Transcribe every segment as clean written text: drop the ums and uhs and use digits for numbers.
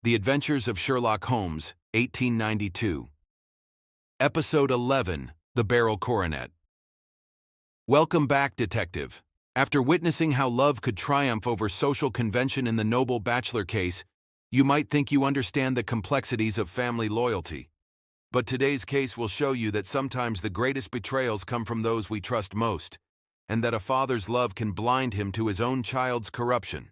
The Adventures of Sherlock Holmes, 1892. Episode 11, The Beryl Coronet. Welcome back, detective. After witnessing how love could triumph over social convention in the noble bachelor case, you might think you understand the complexities of family loyalty. But today's case will show you that sometimes the greatest betrayals come from those we trust most, and that a father's love can blind him to his own child's corruption.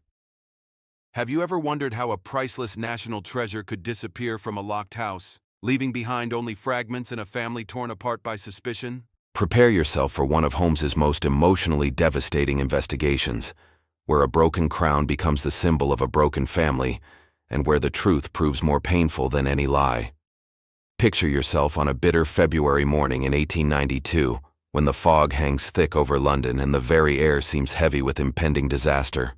Have you ever wondered how a priceless national treasure could disappear from a locked house, leaving behind only fragments and a family torn apart by suspicion? Prepare yourself for one of Holmes's most emotionally devastating investigations, where a broken crown becomes the symbol of a broken family, and where the truth proves more painful than any lie. Picture yourself on a bitter February morning in 1892, when the fog hangs thick over London and the very air seems heavy with impending disaster.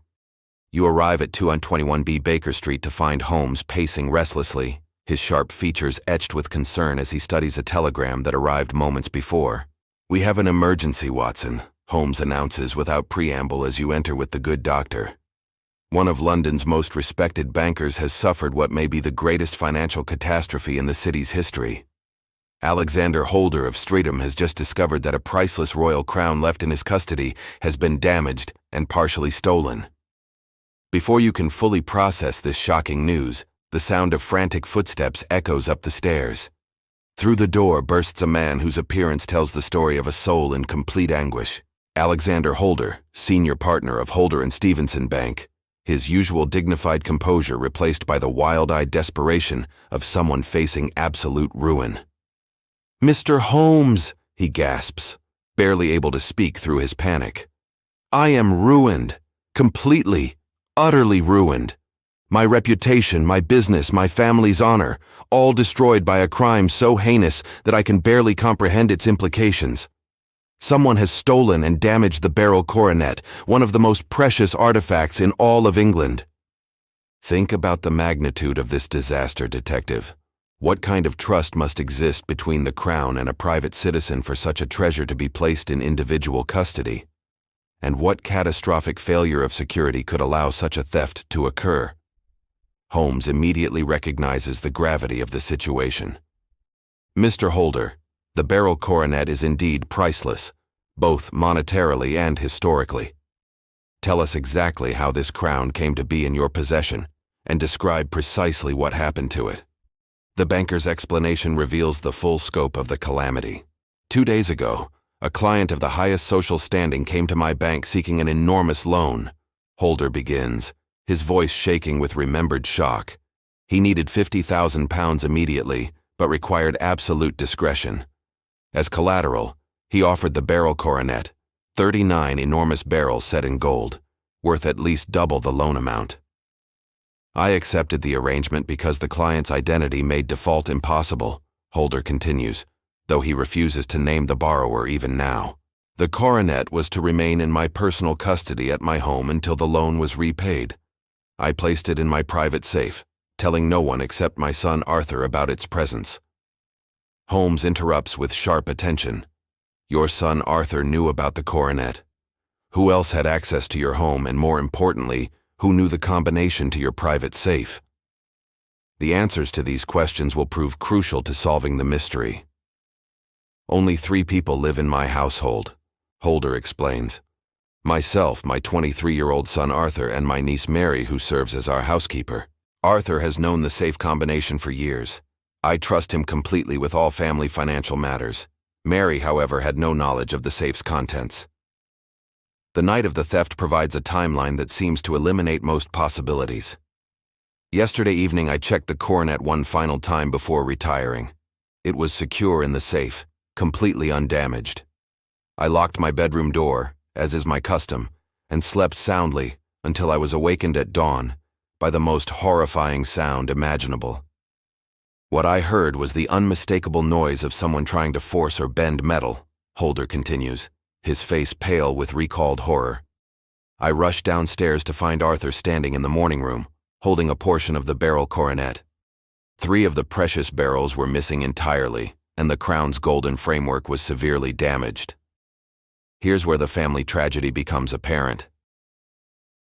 You arrive at 221B Baker Street to find Holmes pacing restlessly, his sharp features etched with concern as he studies a telegram that arrived moments before. "We have an emergency, Watson," Holmes announces without preamble as you enter with the good doctor. "One of London's most respected bankers has suffered what may be the greatest financial catastrophe in the city's history. Alexander Holder of Streatham has just discovered that a priceless royal crown left in his custody has been damaged and partially stolen." Before you can fully process this shocking news, the sound of frantic footsteps echoes up the stairs. Through the door bursts a man whose appearance tells the story of a soul in complete anguish. Alexander Holder, senior partner of Holder and Stevenson Bank, his usual dignified composure replaced by the wild-eyed desperation of someone facing absolute ruin. "Mr. Holmes," he gasps, barely able to speak through his panic. "I am ruined, completely, utterly ruined. My reputation, my business, my family's honor, all destroyed by a crime so heinous that I can barely comprehend its implications. Someone has stolen and damaged the Beryl Coronet, one of the most precious artifacts in all of England." Think about the magnitude of this disaster, detective. What kind of trust must exist between the Crown and a private citizen for such a treasure to be placed in individual custody? And what catastrophic failure of security could allow such a theft to occur? Holmes immediately recognizes the gravity of the situation. "Mr. Holder, the Beryl Coronet is indeed priceless, both monetarily and historically. Tell us exactly how this crown came to be in your possession, and describe precisely what happened to it." The banker's explanation reveals the full scope of the calamity. 2 days ago, a client of the highest social standing came to my bank seeking an enormous loan, Holder begins, his voice shaking with remembered shock. He needed £50,000 immediately, but required absolute discretion. As collateral, he offered the Beryl Coronet, 39 enormous barrels set in gold, worth at least double the loan amount. "I accepted the arrangement because the client's identity made default impossible," Holder continues, though he refuses to name the borrower even now. "The coronet was to remain in my personal custody at my home until the loan was repaid. I placed it in my private safe, telling no one except my son Arthur about its presence." Holmes interrupts with sharp attention. "Your son Arthur knew about the coronet. Who else had access to your home, and more importantly, who knew the combination to your private safe?" The answers to these questions will prove crucial to solving the mystery. "Only 3 people live in my household," Holder explains. "Myself, my 23-year-old son Arthur, and my niece Mary, who serves as our housekeeper. Arthur has known the safe combination for years. I trust him completely with all family financial matters. Mary, however, had no knowledge of the safe's contents." The night of the theft provides a timeline that seems to eliminate most possibilities. "Yesterday evening I checked the coronet one final time before retiring. It was secure in the safe, completely undamaged. I locked my bedroom door, as is my custom, and slept soundly until I was awakened at dawn by the most horrifying sound imaginable. What I heard was the unmistakable noise of someone trying to force or bend metal," Holder continues, his face pale with recalled horror. "I rushed downstairs to find Arthur standing in the morning room, holding a portion of the Beryl Coronet. 3 of the precious barrels were missing entirely, and the crown's golden framework was severely damaged. Here's where the family tragedy becomes apparent.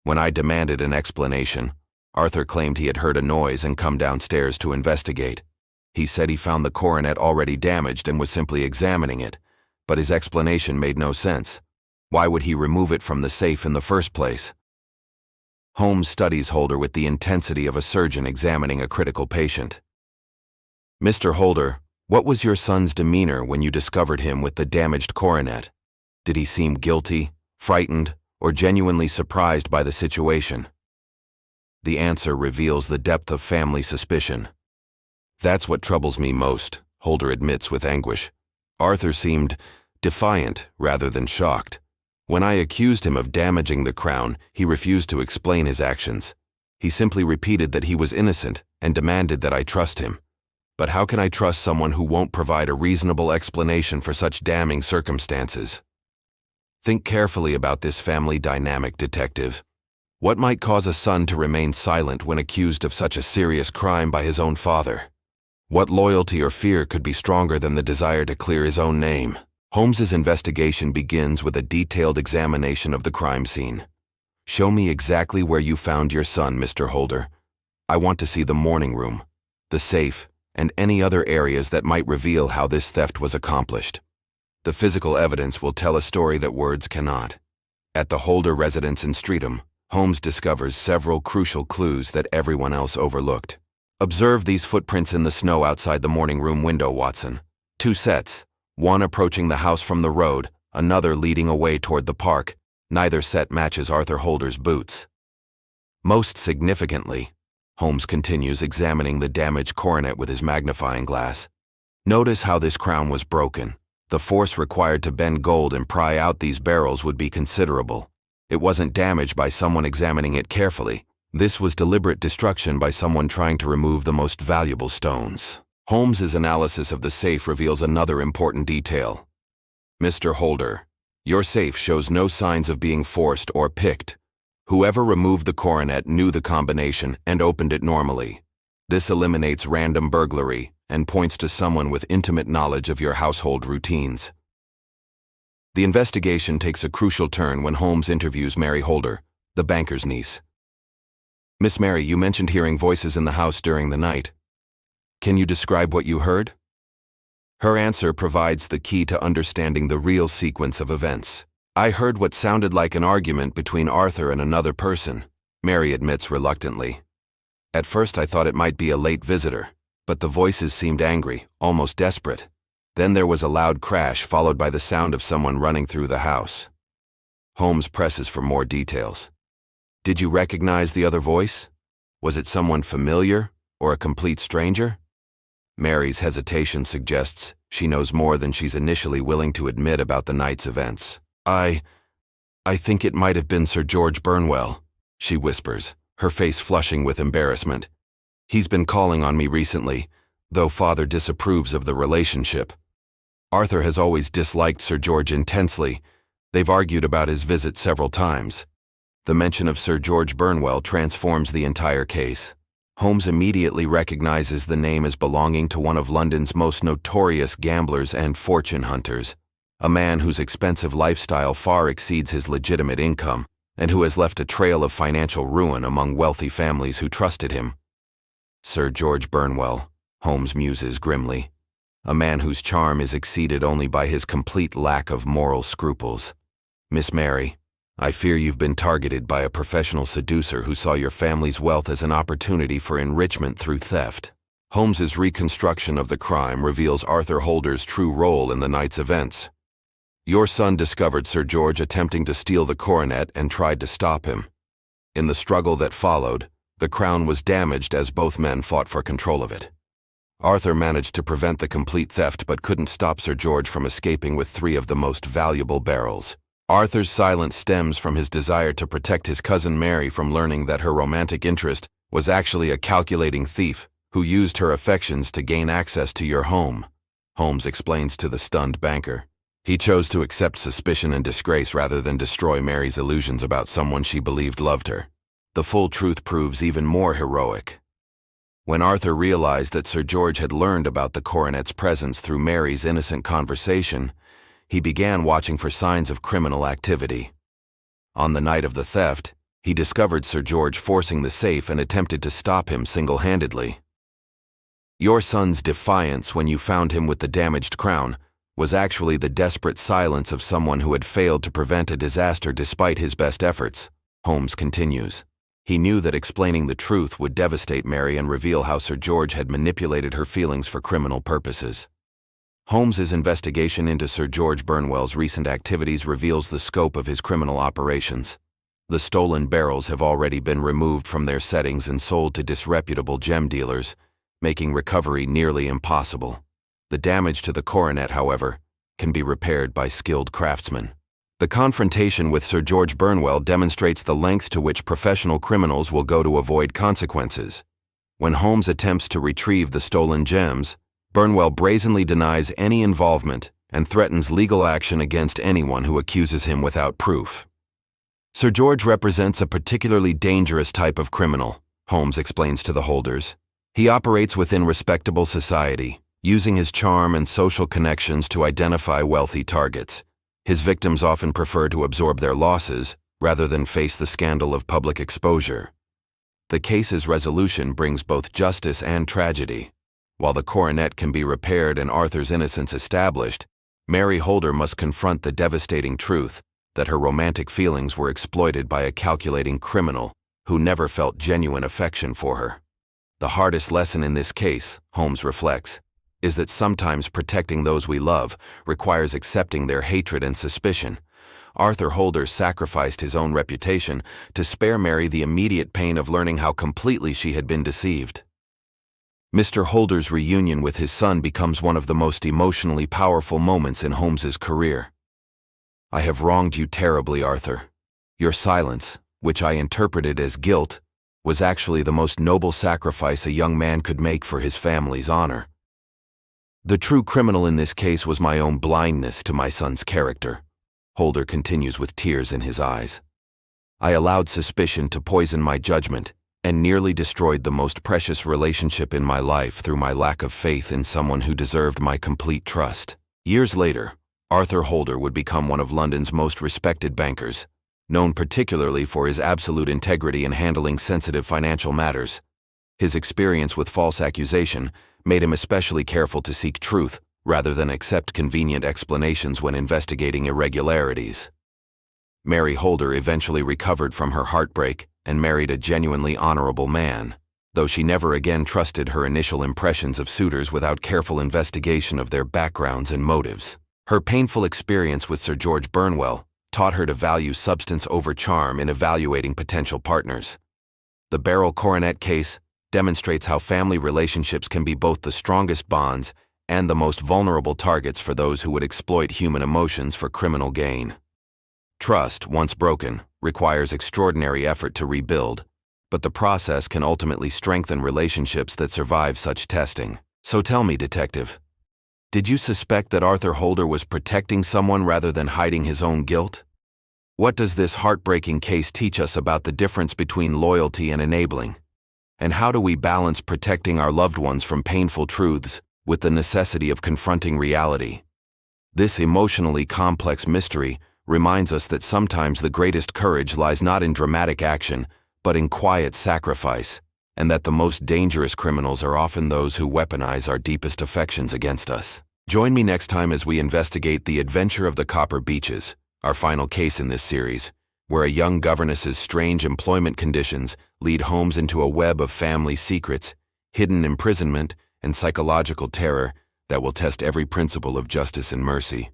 When I demanded an explanation, Arthur claimed he had heard a noise and come downstairs to investigate. He said he found the coronet already damaged and was simply examining it, but his explanation made no sense. Why would he remove it from the safe in the first place? Holmes studies Holder with the intensity of a surgeon examining a critical patient. Mr. Holder, what was your son's demeanor when you discovered him with the damaged coronet? Did he seem guilty, frightened, or genuinely surprised by the situation? The answer reveals the depth of family suspicion. That's what troubles me most, Holder admits with anguish. Arthur seemed defiant rather than shocked. When I accused him of damaging the crown, he refused to explain his actions. He simply repeated that he was innocent and demanded that I trust him. But how can I trust someone who won't provide a reasonable explanation for such damning circumstances? Think carefully about this family dynamic, detective. What might cause a son to remain silent when accused of such a serious crime by his own father? What loyalty or fear could be stronger than the desire to clear his own name? Holmes's investigation begins with a detailed examination of the crime scene. Show me exactly where you found your son, Mr. Holder. I want to see the morning room, the safe, and any other areas that might reveal how this theft was accomplished. The physical evidence will tell a story that words cannot. At the Holder residence in Streatham, Holmes discovers several crucial clues that everyone else overlooked. Observe these footprints in the snow outside the morning room window, Watson. 2 sets, one approaching the house from the road, another leading away toward the park. Neither set matches Arthur Holder's boots. Most significantly, Holmes continues examining the damaged coronet with his magnifying glass. Notice how this crown was broken. The force required to bend gold and pry out these beryls would be considerable. It wasn't damaged by someone examining it carefully. This was deliberate destruction by someone trying to remove the most valuable stones. Holmes's analysis of the safe reveals another important detail. Mr. Holder, your safe shows no signs of being forced or picked. Whoever removed the coronet knew the combination and opened it normally. This eliminates random burglary and points to someone with intimate knowledge of your household routines. The investigation takes a crucial turn when Holmes interviews Mary Holder, the banker's niece. Miss Mary, you mentioned hearing voices in the house during the night. Can you describe what you heard? Her answer provides the key to understanding the real sequence of events. I heard what sounded like an argument between Arthur and another person, Mary admits reluctantly. At first I thought it might be a late visitor, but the voices seemed angry, almost desperate. Then there was a loud crash followed by the sound of someone running through the house. Holmes presses for more details. Did you recognize the other voice? Was it someone familiar or a complete stranger? Mary's hesitation suggests she knows more than she's initially willing to admit about the night's events. I think it might have been Sir George Burnwell, she whispers, her face flushing with embarrassment. He's been calling on me recently, though Father disapproves of the relationship. Arthur has always disliked Sir George intensely. They've argued about his visit several times. The mention of Sir George Burnwell transforms the entire case. Holmes immediately recognizes the name as belonging to one of London's most notorious gamblers and fortune hunters, a man whose expensive lifestyle far exceeds his legitimate income, and who has left a trail of financial ruin among wealthy families who trusted him. Sir George Burnwell, Holmes muses grimly, a man whose charm is exceeded only by his complete lack of moral scruples. Miss Mary, I fear you've been targeted by a professional seducer who saw your family's wealth as an opportunity for enrichment through theft. Holmes's reconstruction of the crime reveals Arthur Holder's true role in the night's events. Your son discovered Sir George attempting to steal the coronet and tried to stop him. In the struggle that followed, the crown was damaged as both men fought for control of it. Arthur managed to prevent the complete theft but couldn't stop Sir George from escaping with 3 of the most valuable beryls. Arthur's silence stems from his desire to protect his cousin Mary from learning that her romantic interest was actually a calculating thief who used her affections to gain access to your home, Holmes explains to the stunned banker. He chose to accept suspicion and disgrace rather than destroy Mary's illusions about someone she believed loved her. The full truth proves even more heroic. When Arthur realized that Sir George had learned about the coronet's presence through Mary's innocent conversation, he began watching for signs of criminal activity. On the night of the theft, he discovered Sir George forcing the safe and attempted to stop him single-handedly. Your son's defiance when you found him with the damaged crown was actually the desperate silence of someone who had failed to prevent a disaster despite his best efforts, Holmes continues. He knew that explaining the truth would devastate Mary and reveal how Sir George had manipulated her feelings for criminal purposes. Holmes's investigation into Sir George Burnwell's recent activities reveals the scope of his criminal operations. The stolen beryls have already been removed from their settings and sold to disreputable gem dealers, making recovery nearly impossible. The damage to the coronet, however, can be repaired by skilled craftsmen. The confrontation with Sir George Burnwell demonstrates the lengths to which professional criminals will go to avoid consequences. When Holmes attempts to retrieve the stolen gems, Burnwell brazenly denies any involvement and threatens legal action against anyone who accuses him without proof. Sir George represents a particularly dangerous type of criminal, Holmes explains to the holders. He operates within respectable society, using his charm and social connections to identify wealthy targets. His victims often prefer to absorb their losses rather than face the scandal of public exposure. The case's resolution brings both justice and tragedy. While the coronet can be repaired and Arthur's innocence established, Mary Holder must confront the devastating truth that her romantic feelings were exploited by a calculating criminal who never felt genuine affection for her. The hardest lesson in this case, Holmes reflects, is that sometimes protecting those we love requires accepting their hatred and suspicion. Arthur Holder sacrificed his own reputation to spare Mary the immediate pain of learning how completely she had been deceived. Mr. Holder's reunion with his son becomes one of the most emotionally powerful moments in Holmes's career. I have wronged you terribly, Arthur. Your silence, which I interpreted as guilt, was actually the most noble sacrifice a young man could make for his family's honor. The true criminal in this case was my own blindness to my son's character, Holder continues with tears in his eyes. I allowed suspicion to poison my judgment and nearly destroyed the most precious relationship in my life through my lack of faith in someone who deserved my complete trust. Years later, Arthur Holder would become one of London's most respected bankers, known particularly for his absolute integrity in handling sensitive financial matters. His experience with false accusation made him especially careful to seek truth rather than accept convenient explanations when investigating irregularities. Mary Holder eventually recovered from her heartbreak and married a genuinely honorable man, though she never again trusted her initial impressions of suitors without careful investigation of their backgrounds and motives. Her painful experience with Sir George Burnwell taught her to value substance over charm in evaluating potential partners. The Beryl Coronet case demonstrates how family relationships can be both the strongest bonds and the most vulnerable targets for those who would exploit human emotions for criminal gain. Trust, once broken, requires extraordinary effort to rebuild, but the process can ultimately strengthen relationships that survive such testing. So tell me, Detective, did you suspect that Arthur Holder was protecting someone rather than hiding his own guilt? What does this heartbreaking case teach us about the difference between loyalty and enabling? And how do we balance protecting our loved ones from painful truths with the necessity of confronting reality? This emotionally complex mystery reminds us that sometimes the greatest courage lies not in dramatic action, but in quiet sacrifice, and that the most dangerous criminals are often those who weaponize our deepest affections against us. Join me next time as we investigate the adventure of the Copper Beeches, our final case in this series, where a young governess's strange employment conditions lead Holmes into a web of family secrets, hidden imprisonment, and psychological terror that will test every principle of justice and mercy.